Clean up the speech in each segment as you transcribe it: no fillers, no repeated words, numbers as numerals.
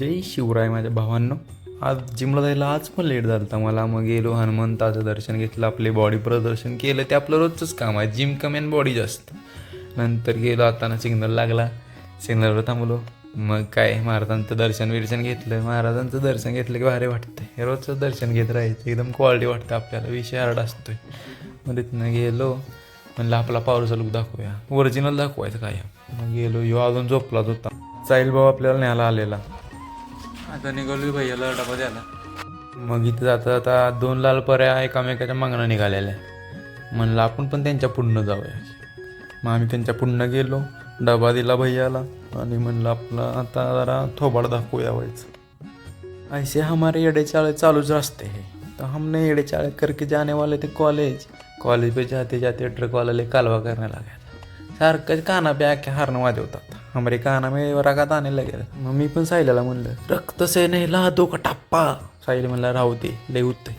जय शिवराय माझ्या भावांनो. आज जिमला जायला आज पण लेट झालं होता मला. मग गेलो, हनुमंताचं दर्शन घेतलं, आपले बॉडी प्रदर्शन केलं. ते आपलं रोजचंच काम आहे, जिम कमी आणि बॉडी जास्त. नंतर गेलो, आता ना सिग्नल लागला, सिग्नलवर थांबलो. मग काय महाराजांचं दर्शन घेतलं. महाराजांचं दर्शन घेतलं की भारी वाटतं. हे रोजचं दर्शन घेत राहायचं, एकदम क्वालिटी वाटतं आपल्याला. विषय हार्ड असतोय. मग तिथनं गेलो, म्हणलं आपला पॉवरचा लुक दाखवूया, ओरिजिनल दाखवायचं काय. मग गेलो, यो अजून झोपलाच होता. साहिल भाऊ आपल्याला न्यायला आलेला. आता निघालो भैयाला डबा द्यायला. मग इथं जाता जाता 2 लाल पऱ्या एकामेकाच्या मागणं निघालेल्या. म्हणलं आपण पण त्यांच्या पुढनं जाऊया. मग आम्ही त्यांच्या पुढनं गेलो, डबा दिला भैयाला आणि म्हणलं आपलं आता जरा थोबाड दाखवूया व्हायचं. ऐसे हमारे येडे चाळे चालूच रास्ते है, तो हमने येडे चाळे करके जाने वाले थे कॉलेज पे जाते जाते ट्रक वाले कालवा करने लगा. सारखं काना पे आके हारणं वाजवतात. हमारे काना में रगात आने लगे. मग मी पण साहिल्याला म्हणलं रक्त से नाही ला दो का टप्पा. साहिल म्हणला राहू दे, लय होतंय.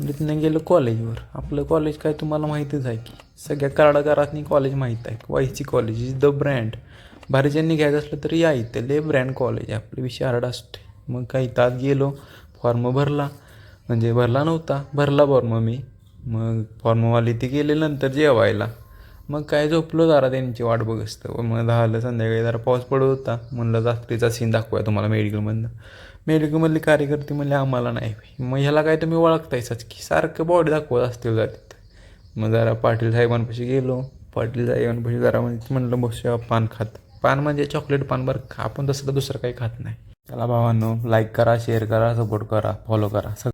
तिथनं गेलो कॉलेजवर. आपलं कॉलेज काय तुम्हाला माहितीच आहे की, सगळ्या कराडागारातनी कॉलेज माहीत आहे. वायची कॉलेज इज द ब्रँड. बाहेरच्यांनी घ्यायचं असलं तरी या इथं लय ब्रँड कॉलेज आहे. आपले विषय हार्ड असते. मग काही तात गेलो, फॉर्म भरला. म्हणजे भरला नव्हता, भरला फॉर्म मी. मग फॉर्मवाली ती गेले नंतर जेवायला. मग काय झोपलो जरा त्यांची वाट बघत. मग झालं संध्याकाळी, जरा पाऊस पडत होता. म्हणलं रात्रीचा सीन दाखवूया तुम्हाला मेडिकलमधनं. मेडिकलमधले कार्यकर्ते म्हणले आम्हाला नाही. मग ह्याला काय तुम्ही ओळखतायच की, सारखं बॉडी दाखवत असतील जातीत. मग जरा पाटील साहेबांपाशी गेलो. पाटील साहेबांपाशी जरा म्हणलं बसूया पान खात. पान म्हणजे चॉकलेट पान बरं का, आपण तसं तर दुसरं काही खात नाही. चला भावांनो, लाईक करा, शेअर करा, सपोर्ट करा, फॉलो करा.